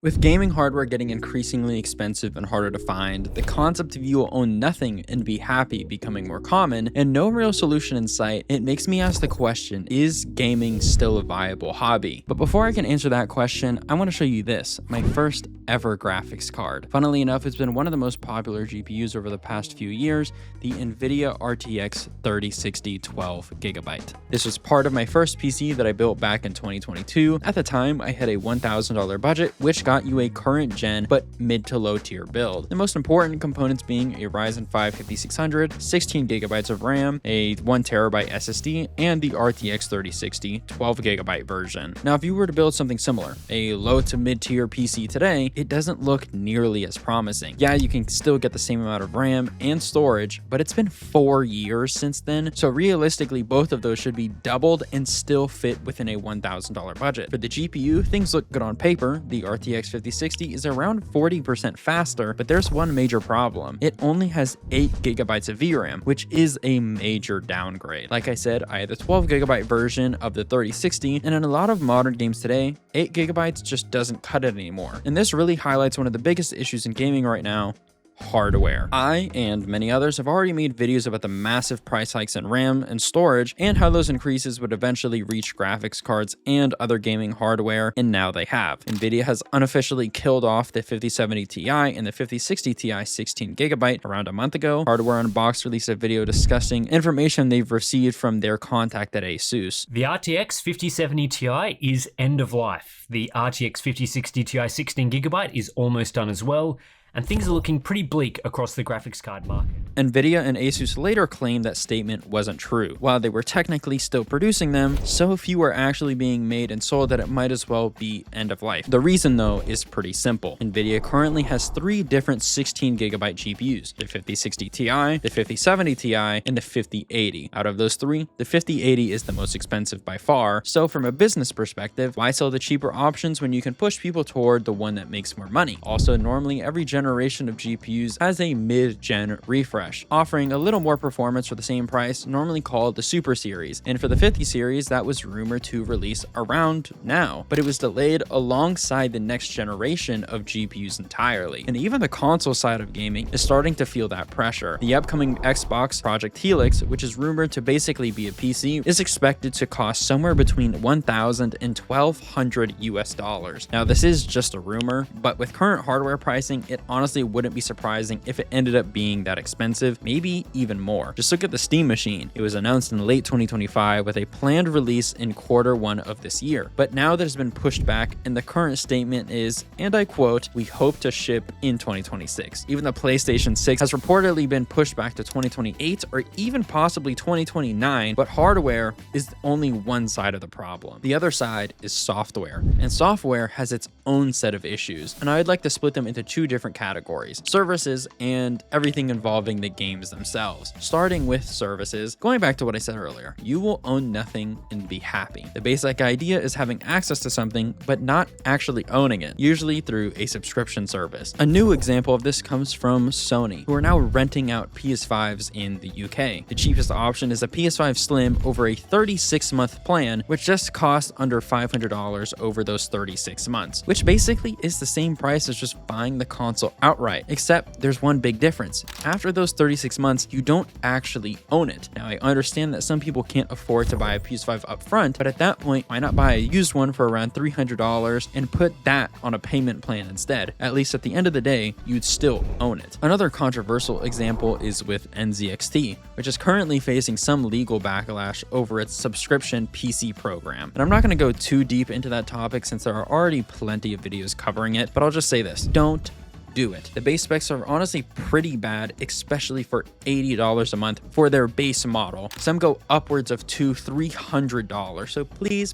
With gaming hardware getting increasingly expensive and harder to find, the concept of you will own nothing and be happy becoming more common, and no real solution in sight, it makes me ask the question, is gaming still a viable hobby? But before I can answer that question, I want to show you this, my first ever graphics card. Funnily enough, it's been one of the most popular GPUs over the past few years, the NVIDIA RTX 3060 12GB. This was part of my first PC that I built back in 2022. At the time, I had a $1,000 budget, which got you a current gen but mid to low tier build. The most important components being a Ryzen 5 5600, 16GB of RAM, a 1TB SSD, and the RTX 3060 12GB version. Now, if you were to build something similar, a low to mid tier PC today, it doesn't look nearly as promising. Yeah, you can still get the same amount of RAM and storage, but it's been 4 years since then, so realistically both of those should be doubled and still fit within a $1,000 budget. For the GPU, things look good on paper. The RTX 5060 is around 40% faster, but there's one major problem. It only has 8GB of VRAM, which is a major downgrade. Like I said, I had the 12GB version of the 3060, and in a lot of modern games today, 8GB just doesn't cut it anymore. And this really highlights one of the biggest issues in gaming right now: hardware. I and many others have already made videos about the massive price hikes in RAM and storage and how those increases would eventually reach graphics cards and other gaming hardware, and now they have. NVIDIA has unofficially killed off the 5070 Ti and the 5060 Ti 16GB around a month ago. Hardware Unboxed released a video discussing information they've received from their contact at ASUS. The RTX 5070 Ti is end of life. The RTX 5060 Ti 16GB is almost done as well, and things are looking pretty bleak across the graphics card market. NVIDIA and ASUS later claimed that statement wasn't true. While they were technically still producing them, so few are actually being made and sold that it might as well be end of life. The reason though is pretty simple. NVIDIA currently has 3 different 16GB GPUs, the 5060 Ti, the 5070 Ti, and the 5080. Out of those 3, the 5080 is the most expensive by far, so from a business perspective, why sell the cheaper options when you can push people toward the one that makes more money? Also, normally every generation of GPUs has a mid-gen refresh, offering a little more performance for the same price, normally called the Super Series. And for the 50 series, that was rumored to release around now, but it was delayed alongside the next generation of GPUs entirely. And even the console side of gaming is starting to feel that pressure. The upcoming Xbox Project Helix, which is rumored to basically be a PC, is expected to cost somewhere between $1,000 and $1,200 US. Now, this is just a rumor, but with current hardware pricing, it honestly wouldn't be surprising if it ended up being that expensive, maybe even more. Just look at the Steam Machine. It was announced in late 2025 with a planned release in Q1 of this year, but now that has been pushed back, and the current statement is, and I quote, "We hope to ship in 2026. Even the PlayStation 6 has reportedly been pushed back to 2028 or even possibly 2029, but hardware is only one side of the problem. The other side is software, and software has its own set of issues, and I'd like to split them into 2 different categories: services and everything involving the games themselves. Starting with services, going back to what I said earlier, you will own nothing and be happy. The basic idea is having access to something but not actually owning it, usually through a subscription service. A new example of this comes from Sony, who are now renting out PS5s in the UK. The cheapest option is a PS5 Slim over a 36-month plan, which just costs under $500 over those 36 months, which basically is the same price as just buying the console outright, except there's one big difference. After those 36 months, you don't actually own it. Now, I understand that some people can't afford to buy a PS5 up front, but at that point, why not buy a used one for around $300 and put that on a payment plan instead? At least at the end of the day, you'd still own it. Another controversial example is with NZXT, which is currently facing some legal backlash over its subscription PC program. And I'm not going to go too deep into that topic since there are already plenty of videos covering it, but I'll just say this: don't do it. The base specs are honestly pretty bad, especially for $80 a month for their base model. Some go upwards of $200-300, so please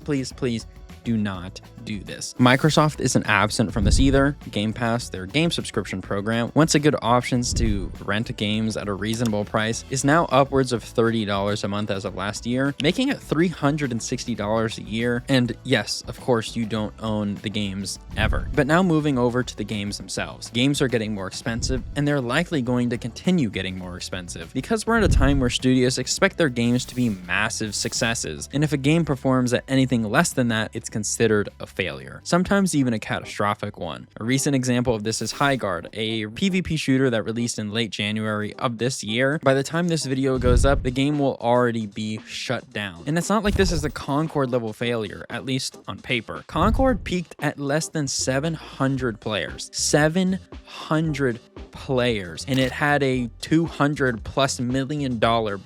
do not do this. Microsoft isn't absent from this either. Game Pass, their game subscription program, once a good options to rent games at a reasonable price, is now upwards of $30 a month as of last year, making it $360 a year. And yes, of course, you don't own the games ever. But now moving over to the games themselves. Games are getting more expensive, and they're likely going to continue getting more expensive because we're at a time where studios expect their games to be massive successes. And if a game performs at anything less than that, it's considered a failure, sometimes even a catastrophic one. A recent example of this is Highguard, a PvP shooter that released in late January of this year. By the time this video goes up, the game will already be shut down. And it's not like this is a Concord level failure, at least on paper. Concord peaked at less than 700 players. 700 players, and it had a $200+ million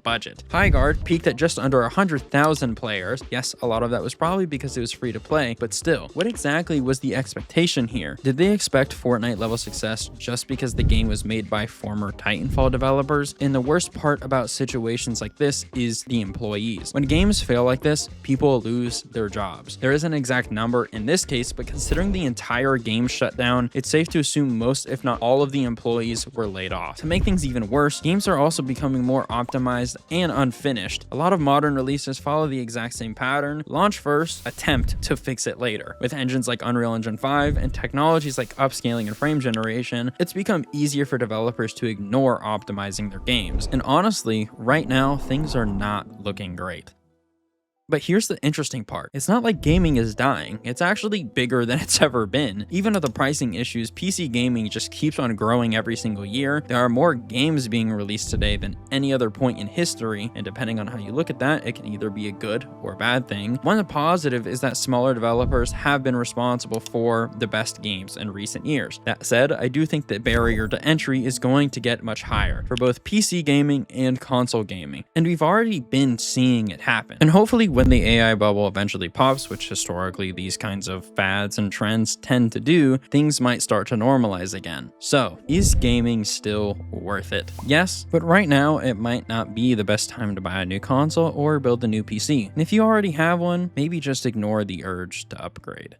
budget. Highguard peaked at just under 100,000 players. Yes, a lot of that was probably because it was free to play, but still, what exactly was the expectation here? Did they expect Fortnite level success just because the game was made by former Titanfall developers? And the worst part about situations like this is the employees. When games fail like this, people lose their jobs. There is an exact number in this case, but considering the entire game shut down, it's safe to assume most, if not all, of the employees were laid off. To make things even worse, games are also becoming more optimized and unfinished. A lot of modern releases follow the exact same pattern: launch first, attempt to fix it later. With engines like Unreal Engine 5 and technologies like upscaling and frame generation, it's become easier for developers to ignore optimizing their games. And honestly, right now, things are not looking great. But here's the interesting part. It's not like gaming is dying. It's actually bigger than it's ever been. Even with the pricing issues, PC gaming just keeps on growing every single year. There are more games being released today than any other point in history, and depending on how you look at that, it can either be a good or bad thing. One positive is that smaller developers have been responsible for the best games in recent years. That said, I do think the barrier to entry is going to get much higher for both PC gaming and console gaming, and we've already been seeing it happen. And hopefully when the AI bubble eventually pops, which historically these kinds of fads and trends tend to do, things might start to normalize again. So, is gaming still worth it? Yes, but right now it might not be the best time to buy a new console or build a new PC. And if you already have one, maybe just ignore the urge to upgrade.